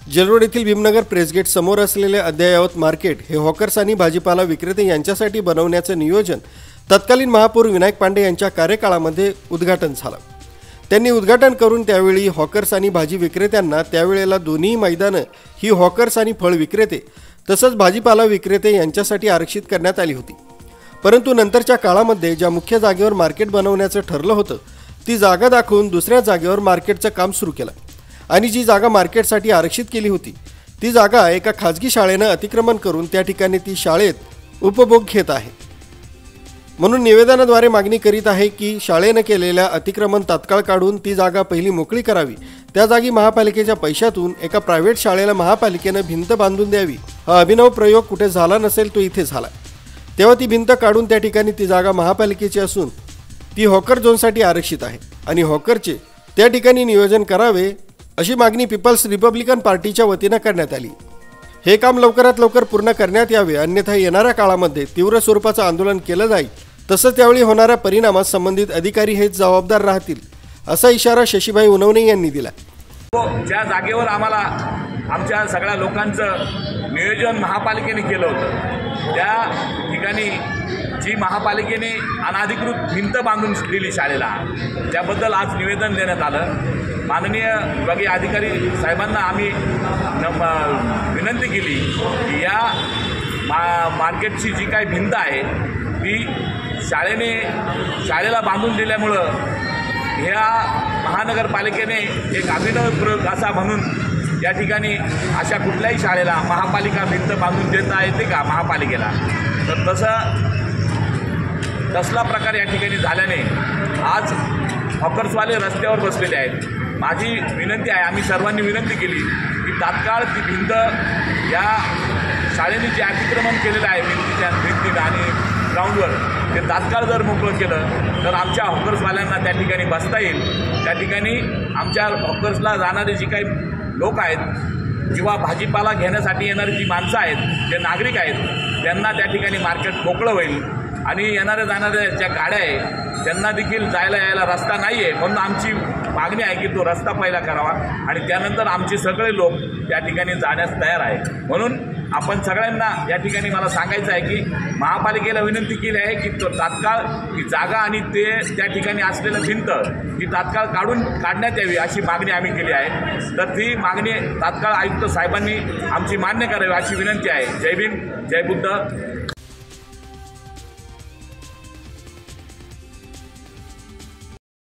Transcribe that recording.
Jail Road येथील भीमनगर प्रेसगेट समोर असलेले अद्ययावत मार्केट हे हॉकर्स आणि भाजीपाला विक्रेते यांच्यासाठी बनवण्याचे नियोजन तत्कालीन महापौर विनायक पांडे यांच्या कार्यकाळामध्ये उद्घाटन झालं। त्यांनी उद्घाटन करून त्यावेळी हॉकर्स आणि भाजी विक्रेत्यांना त्यावेळेला दोन्ही मैदानं ही हॉकर्स आणि फळ विक्रेते तसंच भाजीपाला विक्रेते यांच्यासाठी आरक्षित करण्यात आली होती। परंतु नंतरच्या काळामध्ये ज्या मुख्य जागेवर मार्केट बनवण्याचं ठरलं होतं ती जागा दाखवून दुसऱ्या जागेवर मार्केटचं काम सुरू केलं आणि जी जागा मार्केटसाठी आरक्षित केली होती ती जागा एका खाजगी शाळेनं अतिक्रमण करून त्या ठिकाणी ती शाळेत उपभोग घेत आहे। म्हणून निवेदनाद्वारे मागणी करीत आहे की शाळेनं केलेल्या अतिक्रमण तात्काळ काढून ती जागा पहिली मोकळी करावी। त्या जागी महापालिकेच्या पैशातून एका प्रायव्हेट शाळेला महापालिकेनं भिंत बांधून द्यावी। हा अभिनव प्रयोग कुठे झाला नसेल तो इथे झाला। तेव्हा ती भिंत काढून त्या ठिकाणी ती जागा महापालिकेची असून ती हॉकर झोनसाठी आरक्षित आहे आणि हॉकरचे त्या ठिकाणी नियोजन करावे अशी मागणी पीपल्स रिपब्लिकन पार्टीच्या वतीनं करण्यात आली। हे काम लवकरात लवकर पूर्ण करण्यात यावे, अन्यथा येणाऱ्या काळामध्ये तीव्र स्वरूपाचं आंदोलन केलं जाईल। तसंच त्यावेळी होणाऱ्या परिणामास संबंधित अधिकारी हेच जबाबदार राहतील असा इशारा शशीभाई उनवणे यांनी दिला। ज्या जागेवर आम्हाला आमच्या सगळ्या लोकांचं नियोजन महापालिकेने केलं होतं त्या ठिकाणी जी महापालिकेने अनाधिकृत भिंत बांधून दिली शाळेला, त्याबद्दल आज निवेदन देण्यात आलं। माननीय विभागीय अधिकारी साहेबांना आम्ही विनंती केली की या मार्केटची जी काही भिंत आहे ती शाळेला बांधून दिल्यामुळं ह्या महानगरपालिकेने एक अभिनव प्रयोग असा म्हणून या ठिकाणी अशा कुठल्याही शाळेला महापालिका भिंत बांधून देता येते का महापालिकेला, तर तसला प्रकार या ठिकाणी झाल्याने आज हॉकर्सवाले रस्त्यावर बसलेले आहेत। माझी विनंती आहे, आम्ही सर्वांनी विनंती केली की तात्काळ ती भिंत या शाळेने जे अतिक्रमण केलेलं आहे भिंतीनं आणि ग्राउंडवर ते तात्काळ जर मोकळं केलं तर आमच्या हॉकर्सवाल्यांना त्या ठिकाणी बसता येईल। त्या ठिकाणी आमच्या हॉकर्सला जाणारे जी काही लोक आहेत किंवा भाजीपाला घेण्यासाठी येणारी जी माणसं आहेत, जे नागरिक आहेत, त्यांना त्या ठिकाणी मार्केट मोकळं होईल आणि येणाऱ्या जाणाऱ्या ज्या गाड्या आहेत त्यांना देखील जायला यायला रस्ता नाही आहे। म्हणून आमची मागणी आहे की तो रस्ता पहिला करावा आणि त्यानंतर आमचे सगळे लोक त्या ठिकाणी जाण्यास तयार आहे। म्हणून आपण सगळ्यांना या ठिकाणी मला सांगायचं आहे की महापालिकेला विनंती केली आहे की तो तात्काळ ही जागा आणि ते त्या ठिकाणी असलेलं भिंत ही तात्काळ काढण्यात यावी अशी मागणी आम्ही केली आहे। तर ती मागणी तात्काळ आयुक्त साहेबांनी आमची मान्य करावी अशी विनंती आहे। जय भीम, जय बुद्ध।